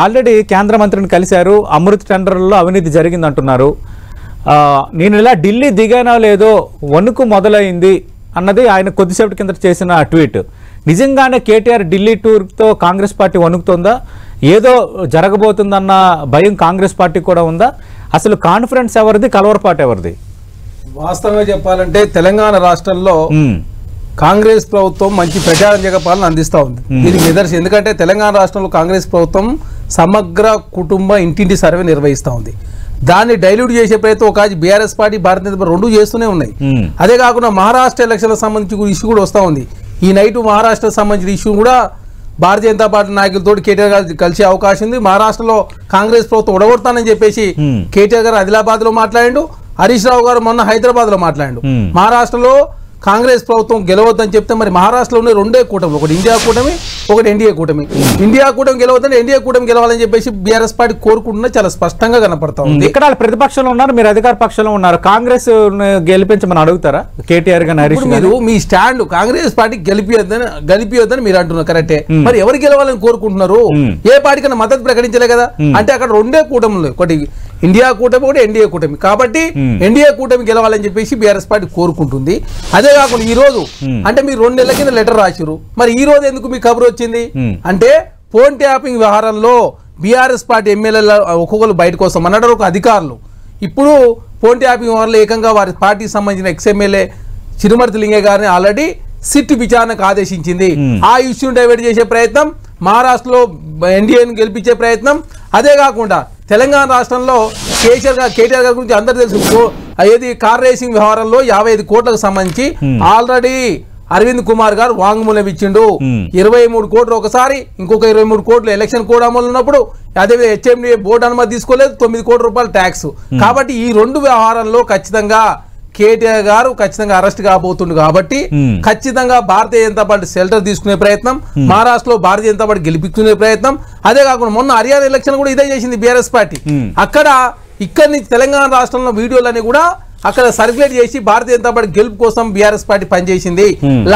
Already కేంద్ర మంత్రిని కలిశారు. అమృత్ టెండర్లలో అవినీతి జరిగిందంటున్నారు. నేను ఇలా ఢిల్లీ దిగానో లేదో వణుకు మొదలైంది అన్నది ఆయన కొద్దిసేపటి కింద చేసిన ట్వీట్. నిజంగానే కేటీఆర్ ఢిల్లీ టూర్తో కాంగ్రెస్ పార్టీ వణుకుతుందా? ఏదో జరగబోతుందన్న భయం కాంగ్రెస్ పార్టీకి కూడా ఉందా? అసలు కాన్ఫిడెన్స్ ఎవరిది, కలవరపాటు ఎవరిది? వాస్తవంగా చెప్పాలంటే తెలంగాణ రాష్ట్రంలో కాంగ్రెస్ ప్రభుత్వం మంచి ప్రజారంజక పాలన అందిస్తూ ఉంది. దీనికి నిదర్శనం ఎందుకంటే తెలంగాణ రాష్ట్రంలో కాంగ్రెస్ ప్రభుత్వం సమగ్ర కుటుంబ ఇంటింటి సర్వే నిర్వహిస్తూ ఉంది. దాన్ని డైల్యూట్ చేసే ప్రయత్నం ఒక BRS party, Bharatiya Janata party రెండు చేస్తూనే ఉన్నాయి. అదే కాకుండా మహారాష్ట్ర ఎలక్షన్లకు సంబంధించి ఇష్యూ కూడా వస్తూ ఉంది. ఈ నైట్ మహారాష్ట్రకు సంబంధించిన ఇష్యూ కూడా భారతీయ జనతా పార్టీ నాయకులతో కేటీఆర్ గారు కలిసే అవకాశం ఉంది. మహారాష్ట్రలో కాంగ్రెస్ ప్రభుత్వం ఉడగొడతానని చెప్పేసి కేటీఆర్ గారు ఆదిలాబాద్ లో మాట్లాడిండు. హరీష్ రావు గారు మొన్న హైదరాబాద్ లో మాట్లాడిండు. మహారాష్ట్రలో కాంగ్రెస్ ప్రభుత్వం గెలవద్దని చెప్తే మరి మహారాష్ట్రలో రెండే కూటమి, ఒకటి ఇండియా కూటమి, ఒకటి ఎన్డీఏ కూటమి. ఇండియా కూటమి గెలవద్దని ఎన్డీఏ కూటమి గెలవాలని చెప్పేసి బీఆర్ఎస్ పార్టీ కోరుకుంటున్నా చాలా స్పష్టంగా కనపడతా ఉంది. ఇక్కడ ప్రతిపక్షంలో ఉన్నారు, మీరు అధికార పక్షంలో ఉన్నారు. కాంగ్రెస్ గెలిపించమని అడుగుతారా కేటీఆర్ గారు? హరీష్ మీరు మీ స్టాండ్ కాంగ్రెస్ పార్టీ గెలిపియొద్దని మీరు అంటున్నారు, కరెక్టే. మరి ఎవరు గెలవాలని కోరుకుంటున్నారు? ఏ పార్టీకైనా మద్దతు ప్రకటించలే కదా. అంటే అక్కడ రెండే కూటములు, ఒకటి ఇండియా కూటమి, ఒకటి ఎన్డీఏ కూటమి. కాబట్టి ఎన్డీఏ కూటమి గెలవాలని చెప్పేసి బీఆర్ఎస్ పార్టీ కోరుకుంటుంది. అదే కాకుండా ఈ రోజు అంటే మీరు 2 నెలల కింద లెటర్ రాసిరు, మరి ఈ రోజు ఎందుకు మీకు కబురు వచ్చింది అంటే ఫోన్ ట్యాపింగ్ వ్యవహారంలో బీఆర్ఎస్ పార్టీ ఎమ్మెల్యేల ఒక్కొక్కరు బయట కోసం అన్నాడు ఒక అధికారులు. ఇప్పుడు ఫోన్ ట్యాపింగ్ వ్యవహారంలో ఏకంగా వారి పార్టీకి సంబంధించిన ఎక్స్ఎమ్మెల్యే చిరుమర్తి లింగే గారిని ఆల్రెడీ సిట్ విచారణకు ఆదేశించింది. ఆ ఇష్యూని డైవర్ట్ చేసే ప్రయత్నం, మహారాష్ట్రలో ఎన్డీఏని గెలిపించే ప్రయత్నం. అదే కాకుండా తెలంగాణ రాష్ట్రంలో కేటీఆర్ గారి గురించి అందరు తెలుసు. ఏది కార్ రేసింగ్ వ్యవహారంలో 55 కోట్లకు సంబంధించి ఆల్రెడీ అరవింద్ కుమార్ గారు వాంగ్మూలం ఇచ్చిండు. 23 కోట్లు ఒకసారి, ఇంకొక 23 కోట్లు ఎలక్షన్ కోడ్ అమలు ఉన్నప్పుడు, అదే హెచ్ఎండిఏ బోర్డు అనుమతి తీసుకోలేదు, 9 కోట్ల రూపాయల ట్యాక్స్. కాబట్టి ఈ రెండు వ్యవహారంలో ఖచ్చితంగా కేటీఆర్ గారు ఖచ్చితంగా అరెస్ట్ కాబోతుండు. కాబట్టి ఖచ్చితంగా భారతీయ జనతా పార్టీ షెల్టర్ తీసుకునే ప్రయత్నం, మహారాష్ట్రలో భారతీయ జనతా పార్టీ గెలిపించుకునే ప్రయత్నం. అదే కాకుండా మొన్న హర్యానా ఎలక్షన్ కూడా ఇదే చేసింది బీఆర్ఎస్ పార్టీ. ఇక్కడి నుంచి తెలంగాణ రాష్ట్రంలో వీడియోలని కూడా అక్కడ సర్క్యులేట్ చేసి భారతీయ జనతా పార్టీ గెలుపు కోసం బీఆర్ఎస్ పార్టీ పనిచేసింది.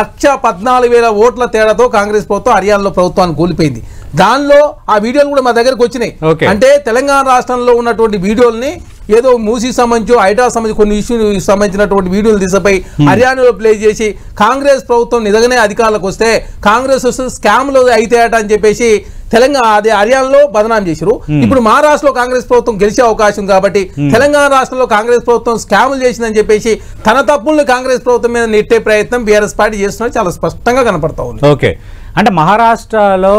1,14,000 ఓట్ల తేడాతో కాంగ్రెస్ ప్రభుత్వం హర్యానాలో ప్రభుత్వాన్ని కోల్పోయింది. దానిలో ఆ వీడియోలు కూడా మా దగ్గరకు వచ్చినాయి. అంటే తెలంగాణ రాష్ట్రంలో ఉన్నటువంటి వీడియోల్ని ఏదో మూసీ సంబంధించి, ఐటా సంబంధించి కొన్ని ఇష్యూ సంబంధించినటువంటి వీడియోలు తీసిపోయి హర్యానాలో ప్లే చేసి కాంగ్రెస్ ప్రభుత్వం నిజంగానే అధికారులకు వస్తే కాంగ్రెస్ స్కామ్లు అయితాయట అని చెప్పేసి తెలంగాణ అదే హర్యానాలో బదనాం చేశారు. ఇప్పుడు మహారాష్ట్రలో కాంగ్రెస్ ప్రభుత్వం గెలిచే అవకాశం కాబట్టి తెలంగాణ రాష్ట్రంలో కాంగ్రెస్ ప్రభుత్వం స్కాములు చేసిందని చెప్పేసి తన తప్పుల్ని కాంగ్రెస్ ప్రభుత్వం మీద నెట్టే ప్రయత్నం బీఆర్ఎస్ పార్టీ చేస్తున్నది చాలా స్పష్టంగా కనపడతా ఉంది. ఓకే, అంటే మహారాష్ట్రలో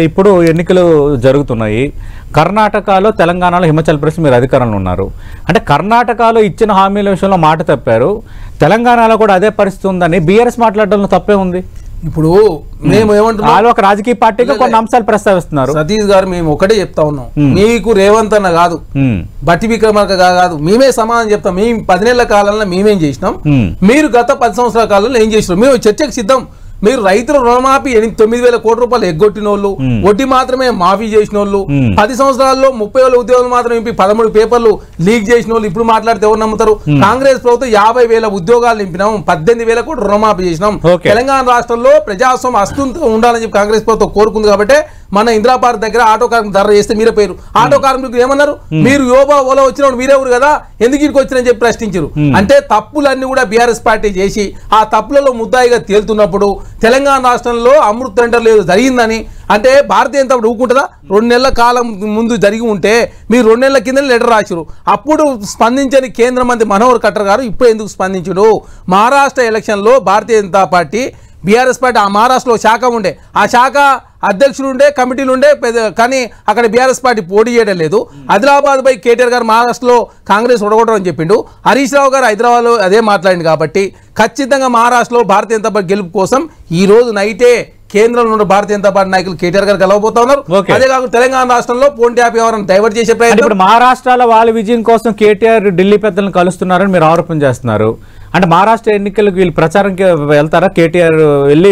ఇప్పుడు ఎన్నికలు జరుగుతున్నాయి, కర్ణాటకలో, తెలంగాణలో, హిమాచల్ ప్రదేశ్ మీరు అధికారంలో ఉన్నారు. అంటే కర్ణాటకలో ఇచ్చిన హామీల విషయంలో మాట తప్పారు, తెలంగాణలో కూడా అదే పరిస్థితి ఉందని బీఆర్ఎస్ మాట్లాడడంలో తప్పే ఉంది. ఇప్పుడు మేము ఏమంటున్నాం, ఒక రాజకీయ పార్టీగా కొన్ని అంశాలు ప్రస్తావిస్తున్నారు. సతీష్ గారు మేము ఒకటే చెప్తా ఉన్నాం, మీకు రేవంత్ అన్న కాదు, బట్టి విక్రమార్క కాదు, మేమే సమాధానం చెప్తాం. మేము 10 నెలల కాలంలో మేమేం చేసినాం, మీరు గత 10 సంవత్సరాల కాలంలో ఏం చేసినాం, మేము చర్చకు సిద్ధం. మీరు రైతుల రుణమాఫీ 9,000 కోట్ల రూపాయలు ఎగ్గొట్టిన వాళ్ళు, వడ్డీ మాత్రమే మాఫీ చేసిన వాళ్ళు, 10 సంవత్సరాల్లో 30,000 ఉద్యోగాలు మాత్రం నింపి 13 పేపర్లు లీక్ చేసిన వాళ్ళు ఇప్పుడు మాట్లాడితే ఎవరు నమ్ముతారు? కాంగ్రెస్ ప్రభుత్వం 50,000 ఉద్యోగాలు నింపినాం, 18,000 కోట్లు రుణమాఫీ చేసినాం. తెలంగాణ రాష్ట్రంలో ప్రజాస్వామ్యం అస్తుంతో ఉండాలని చెప్పి కాంగ్రెస్ ప్రభుత్వం కోరుకుంది. కాబట్టి మన ఇంద్రాపార్క్ దగ్గర ఆటో కార్మికులు ధర చేస్తే మీరే పోయారు. ఆటో కార్మికులు ఏమన్నారు, మీరు యోబా ఓలా వచ్చినప్పుడు మీరెవరు కదా, ఎందుకు ఇక్కడికి వచ్చినని చెప్పి ప్రశ్నించారు. అంటే తప్పులన్నీ కూడా బీఆర్ఎస్ పార్టీ చేసి ఆ తప్పులలో ముద్దాయిగా తేలుతున్నప్పుడు తెలంగాణ రాష్ట్రంలో అమృత్ టెండర్ లేదు జరిగిందని అంటే భారతీయ జనతా పార్టీ ఊరుకుంటుందా? 2 నెలల కాలం ముందు జరిగి ఉంటే మీరు 2 నెలల కింద లెటర్ రాశారు. అప్పుడు స్పందించని కేంద్ర మంత్రి మనోహర్ ఖట్టర్ గారు ఇప్పుడు ఎందుకు స్పందించడు? మహారాష్ట్ర ఎలక్షన్లో Bharatiya Janata party, BRS party ఆ మహారాష్ట్రలో శాఖ ఉండే, ఆ శాఖ అధ్యక్షులు ఉండే, కమిటీలు ఉండే, కానీ అక్కడ బీఆర్ఎస్ పార్టీ పోటీ చేయడం లేదు. ఆదిలాబాద్ పై కేటీఆర్ గారు మహారాష్ట్రలో కాంగ్రెస్ ఒడగొట్టడం చెప్పిండు, హరీష్ రావు గారు హైదరాబాద్లో అదే మాట్లాడింది. కాబట్టి ఖచ్చితంగా మహారాష్ట్రలో భారతీయ జనతా పార్టీ గెలుపు కోసం ఈ రోజు నైటే కేంద్రంలో ఉన్న భారతీయ జనతా పార్టీ నాయకులు కేటీఆర్ గారు కలవబోతా ఉన్నారు. అదే కాకుండా తెలంగాణ రాష్ట్రంలో ఫోన్ ట్యాప్ వ్యవహారం డైవర్ట్ చేసే ప్రయత్నం. ఇప్పుడు మహారాష్ట్రలో వాళ్ళ విజయం కోసం కేటీఆర్ ఢిల్లీ పెద్దలను కలుస్తున్నారని మీరు ఆరోపణ చేస్తున్నారు. అంటే మహారాష్ట్ర ఎన్నికలకు వీళ్ళు ప్రచారంకి వెళ్తారా? కేటీఆర్ వెళ్ళి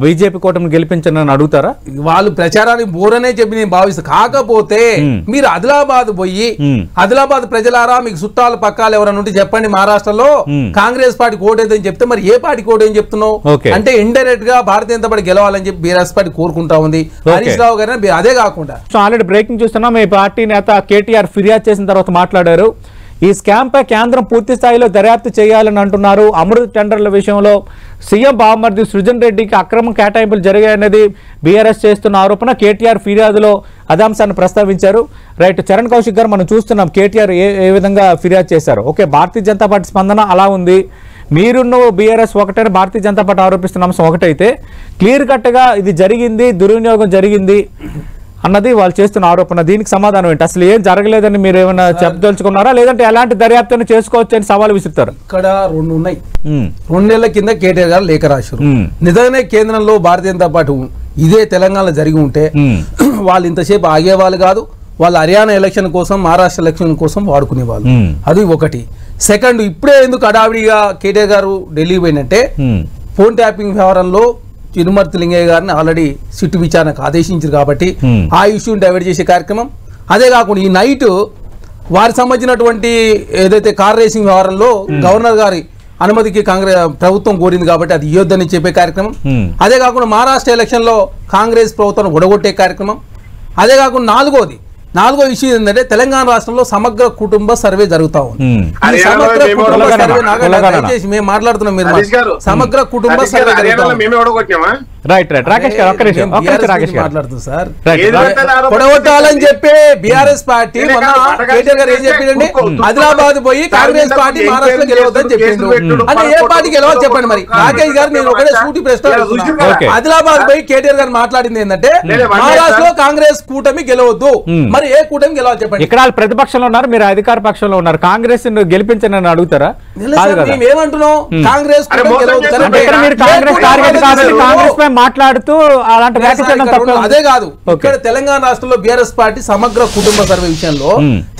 బీజేపీ కూటమిని గెలిపించని అడుగుతారా? వాళ్ళు ప్రచారానికి బోరనే చెప్పి నేను భావిస్తాను. కాకపోతే మీరు ఆదిలాబాద్ పోయి ఆదిలాబాద్ ప్రజలారా మీకు చుట్టాలు పక్కాలు ఎవరైనా ఉంటే చెప్పండి, మహారాష్ట్రలో కాంగ్రెస్ పార్టీ ఓటేదని చెప్తే మరి ఏ పార్టీకి ఓటేని చెప్తున్నావు అంటే ఇండైరెక్ట్ గా భారతీయ జనతా పార్టీ గెలవాలని చెప్పి బీఆర్ఎస్ పార్టీ కోరుకుంటా ఉంది. హరీష్ రావు గారు అదే కాకుండా ఆల్రెడీ బ్రేకింగ్ చూస్తున్నాం. మీ పార్టీ నేత కేటీఆర్ ఫిర్యాదు చేసిన తర్వాత మాట్లాడారు. ఈ స్కామ్ పై కేంద్రం పూర్తి స్థాయిలో దర్యాప్తు చేయాలని అంటున్నారు. అమృత్ టెండర్ల విషయంలో సీఎం బావమర్ది సృజన్ రెడ్డికి అక్రమ కేటాయింపులు జరిగాయన్నది బీఆర్ఎస్ చేస్తున్న ఆరోపణ. కేటీఆర్ ఫిర్యాదులో అదే అంశాన్ని ప్రస్తావించారు. రైట్, చరణ్ కౌశిక్ గారు మనం చూస్తున్నాం కేటీఆర్ ఏ విధంగా ఫిర్యాదు చేశారు. ఓకే, భారతీయ జనతా పార్టీ స్పందన అలా ఉంది. మీరున్న బీఆర్ఎస్ ఒకటే, భారతీయ జనతా పార్టీ ఆరోపిస్తున్న అంశం ఒకటైతే క్లియర్ కట్గా ఇది జరిగింది, దుర్వినియోగం జరిగింది అన్నది వాళ్ళు చేస్తున్న ఆరోపణ. దీనికి సమాధానం ఏంటి? అసలు ఏం జరగలేదని మీరు ఏమైనా చెప్పదలుచుకున్నారా, లేదంటే ఎలాంటి దర్యాప్తును చేసుకోవచ్చు అని సవాలు విసురుతారు? ఇక్కడ రెండు ఉన్నాయి. 2 నెలల కింద కేటీఆర్ గారు లేఖ రాశారు. నిజంగానే కేంద్రంలో భారతీయ జనతా పార్టీ ఇదే తెలంగాణలో జరిగి ఉంటే వాళ్ళు ఇంతసేపు ఆగేవాళ్ళు కాదు. వాళ్ళు హర్యానా ఎలక్షన్ కోసం, మహారాష్ట్ర ఎలక్షన్ కోసం వాడుకునేవాళ్ళు. అది ఒకటి. సెకండ్, ఇప్పుడే ఎందుకు అడావిడిగా కేటీఆర్ గారు ఢిల్లీ పోయినంటే ఫోన్ ట్యాపింగ్ వ్యవహారంలో తిరుమర్తి లింగయ్య గారిని ఆల్రెడీ సిట్టు విచారణకు ఆదేశించారు కాబట్టి ఆ ఇష్యూని డైవర్ట్ చేసే కార్యక్రమం. అదే కాకుండా ఈ నైట్ వారికి సంబంధించినటువంటి ఏదైతే కార్ రేసింగ్ వ్యవహారంలో గవర్నర్ గారి అనుమతికి కాంగ్రెస్ ప్రభుత్వం కోరింది కాబట్టి అది ఇయ్యొద్దని చెప్పే కార్యక్రమం. అదే కాకుండా మహారాష్ట్ర ఎలక్షన్ లో కాంగ్రెస్ ప్రభుత్వం ఒడగొట్టే కార్యక్రమం. అదే కాకుండా నాలుగో ఇష్యూ ఏంటంటే తెలంగాణ రాష్ట్రంలో సమగ్ర కుటుంబ సర్వే జరుగుతా ఉంది. సమగ్ర కుటుంబ సర్వే దయచేసి మేము మాట్లాడుతున్నాం, మీరు సమగ్ర కుటుంబ సర్వే మాట్లాడుతుంది సార్. పొడగొట్టాలని చెప్పి బీఆర్ఎస్ పార్టీ కేటీఆర్ గారు ఏం చెప్పిండండి, ఆదిలాబాద్ పోయి కాంగ్రెస్ పార్టీ మహారాష్ట్ర గెలవద్దని చెప్పిండు. అంటే ఏ పార్టీ గెలవాలి చెప్పండి. మరి రాకేష్ గారు నేను ఒకటే సూటి ప్రశ్న, ఆదిలాబాద్ పోయి కేటీఆర్ గారు మాట్లాడింది ఏంటంటే మహారాష్ట్రలో కాంగ్రెస్ కూటమి గెలవద్దు, మరి ఏ కూటమి గెలవాలి చెప్పండి. ఇక్కడ వాళ్ళు ప్రతిపక్షంలో ఉన్నారు, మీరు అధికార పక్షంలో ఉన్నారు. కాంగ్రెస్ గెలిపించని అడుగుతారా? ఏమంటున్నాం, కాంగ్రెస్ మాట్లాడుతూ అలాంటి అదే కాదు. ఇక్కడ తెలంగాణ రాష్ట్రంలో బీఆర్ఎస్ పార్టీ సమగ్ర కుటుంబ సర్వే విషయంలో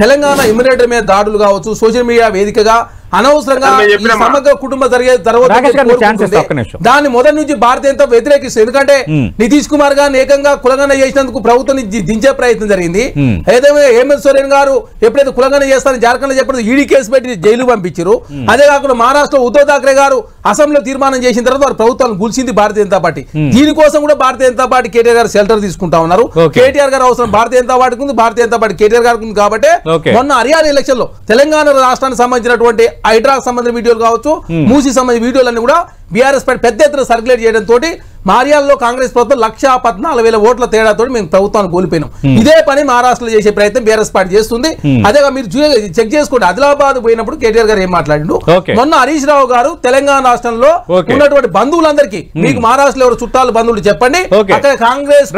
తెలంగాణ ఇమ్యూనిటర్ మీద దాడులు కావచ్చు, సోషల్ మీడియా వేదికగా అనవసరంగా సమగ్ర కుటుంబ దాన్ని మొదటి నుంచి భారతీయ జనతా వ్యతిరేకిస్తుంది. ఎందుకంటే నితీష్ కుమార్ గారిని ఏకంగా కులగన చేసినందుకు ప్రభుత్వం దించే ప్రయత్నం జరిగింది. ఏదైతే హేమంత్ సోరెన్ గారు ఎప్పుడైతే కులగన చేస్తారని జార్ఖండ్ లో చెప్పినప్పుడు ఈడీ కేసు పెట్టి జైలు పంపించారు. అదే కాకుండా మహారాష్ట్ర ఉద్ధవ్ ఠాక్రే గారు అసెంబ్లీలో తీర్మానం చేసిన తర్వాత వారు ప్రభుత్వాన్ని కూల్చింది భారతీయ జనతా పార్టీ. దీనికోసం కూడా భారతీయ జనతా పార్టీ కేటీఆర్ గారు షెల్టర్ తీసుకుంటా ఉన్నారు. కేటీఆర్ గారు అవసరం భారతీయ జనతా పార్టీకి ఉంది, భారతీయ జనతా పార్టీ కేటీఆర్ గారికి ఉంది. కాబట్టి మొన్న హర్యానా ఎలక్షన్ లో తెలంగాణ రాష్ట్రానికి సంబంధించినటువంటి హైడ్రాకు సంబంధించిన వీడియోలు కావచ్చు, మూసీ సంబంధించిన వీడియోలన్నీ కూడా బీఆర్ఎస్ పార్టీ పెద్ద ఎత్తున సర్క్యులేట్ చేయడంతో మారియాల్లో కాంగ్రెస్ ప్రభుత్వం 1,14,000 ఓట్ల తేడాతో మేము ప్రభుత్వాన్ని కోల్పోయినాం. ఇదే పని మహారాష్ట్రలో చేసే ప్రయత్నం బీఆర్ఎస్ పార్టీ చేస్తుంది. అదేగా మీరు చెక్ చేసుకోండి. ఆదిలాబాద్ పోయినప్పుడు కేటీఆర్ గారు ఏం మాట్లాడిండు, మొన్న హరీష్ రావు గారు తెలంగాణ రాష్ట్రంలో ఉన్నటువంటి బంధువులందరికీ మీకు మహారాష్ట్రలో ఎవరు చుట్టాలు బంధువులు చెప్పండి, అక్కడ కాంగ్రెస్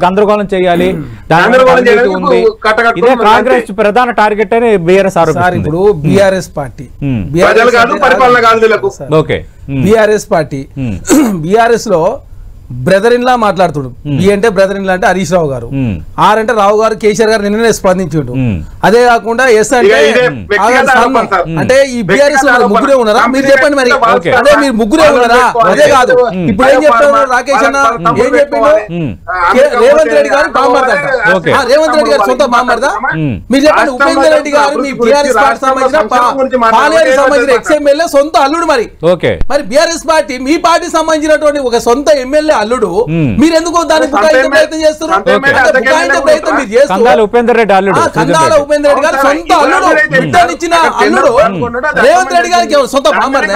గందరగోళం చేయాలి, కాంగ్రెస్ ప్రధాన టార్గెట్ అని బీఆర్ఎస్ ఆరోపిస్తుంది. ఇప్పుడు బీఆర్ఎస్ పార్టీ బీఆర్ఎస్ లో బ్రదర్ ఇన్ లా మాట్లాడుతుడు. బి అంటే బ్రదర్ ఇన్ లా అంటే హరీష్ రావు గారు, ఆర్ అంటే రావు గారు, కేసీఆర్ గారు నిన్ననే స్పందించుండు. అదే కాకుండా ఎస్ అంటే ఈ బీఆర్ఎస్ ముగ్గురే ఉన్నారా మీరు చెప్పండి. మరి అదే మీరు ముగ్గురే ఉన్నారా? అదే కాదు ఇప్పుడు ఏం చెప్తారు రాకేష్ అన్న, ఏం చెప్పిండు రేవంత్ రెడ్డి గారు బామ్మర్దా, రేవంత్ రెడ్డి గారు సొంత బామ్మర్దా? మీరు చెప్పండి. ఉపేందర్ రెడ్డి గారు మీ బీఆర్ఎస్ పార్టీ సంబంధించిన పాలేరు సంబంధించిన ఎక్స్ఎమ్మెల్యే సొంత అల్లుడు. మరి బీఆర్ఎస్ పార్టీ మీ పార్టీ సంబంధించినటువంటి ఒక సొంత ఎమ్మెల్యే అల్లుడు, మీరు ఎందుకు దాన్ని బుకాయించే ప్రయత్నం చేస్తున్నారు? ప్రయత్నం మీరు చేస్తున్నారు. కందాల ఉపేందర్ రెడ్డి గారు సొంత అల్లుడు, ఇచ్చిన అల్లుడు రేవంత్ రెడ్డి గారికి సొంత బామ్మర్ది.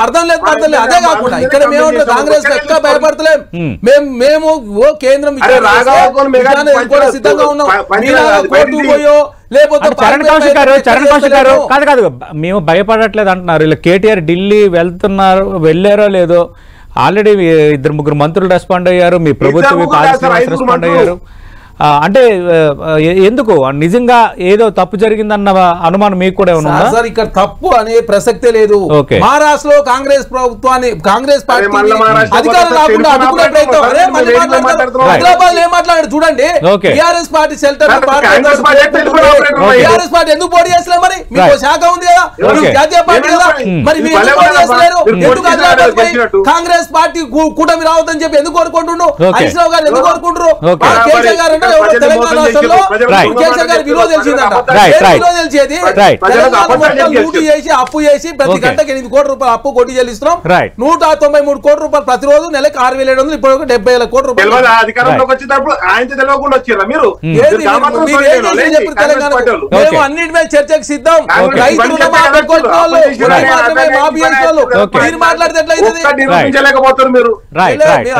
అర్థం లేదు, అర్థం లేదు. అదే కాకుండా ఇక్కడ మేము కాంగ్రెస్ ఎక్కడ భయపడతలేం, మేము ఓ కేంద్రం సిద్ధంగా ఉన్నాం. కోర్టు పోయో లేకపోతే చరణ్ కౌశిక్ గారు కాదు మేము భయపడట్లేదు అంటున్నారు. ఇలా కేటీఆర్ ఢిల్లీ వెళ్ళారో లేదో ఆల్రెడీ 2-3 మంత్రులు రెస్పాండ్ అయ్యారు, మీ ప్రభుత్వం రెస్పాండ్ అయ్యారు. అంటే ఎందుకు నిజంగా ఏదో తప్పు జరిగిందన్న అనుమానం మీకు కూడా ఏమైనా ఉందా? సార్ ఇక్కడ తప్పు అనే ప్రసక్తే లేదు. ఓకే. మహారాష్ట్రలో కాంగ్రెస్ ప్రభుత్వాన్ని కాంగ్రెస్ పార్టీ అధికారం రాకుండా అడ్డుకునే ప్రయత్నం. అరే మళ్ళీ మాట్లాడతారు. హైదరాబాద్ ఏం మాట్లాడారు చూడండి. Okay. TRS party shelter TRS party ఎందుకు పోటీ చేస్తలేదు? మరి మీకు శాఖ ఉంది కదా, ఓకే. జాతీయ పార్టీ కదా, మరి మీరు ఎందుకు పోటీ చేస్తలేరు? ఎందుకు హైదరాబాద్ పై కాంగ్రెస్ పార్టీ కూటమి రావద్దని చెప్పి ఎందుకు కోరుకుంటున్నారు? హరీష్ రావు గారు ఎందుకు కోరుకుంటారు? కేసీఆర్ గారు అంటే తెలంగాణ రాష్ట్రంలో కేసీఆర్ గారి విలువ తెలిసిందట. విలువ తెలిసేది తెలంగాణ మొత్తం లూటీ చేసి అప్పు చేసి ప్రతి గంటకి 8 కోట్ల రూపాయలు అప్పు కొట్టి చెల్లిస్తున్నాం. 193 కోట్ల రూపాయలు ప్రతిరోజు నెలకు 6,700 ఇప్పుడు 70,000 కోట్ల రూపాయలు. అధికారంలోకి వచ్చేటప్పుడు ఆయన తెలియకుండా వచ్చారా మీరు? మేము అన్నిటి మీద చర్చకు సిద్ధం. రైతులు మీరు మాట్లాడితే నిరూపించలేకపోతారు మీరు.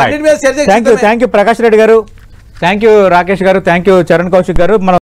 అన్నిటి మీద చర్చకు థ్యాంక్ యూ ప్రకాష్ రెడ్డి గారు, థ్యాంక్ యూ రాకేష్ గారు, థ్యాంక్ యూ చరణ్ కౌశిక్ గారు. మనం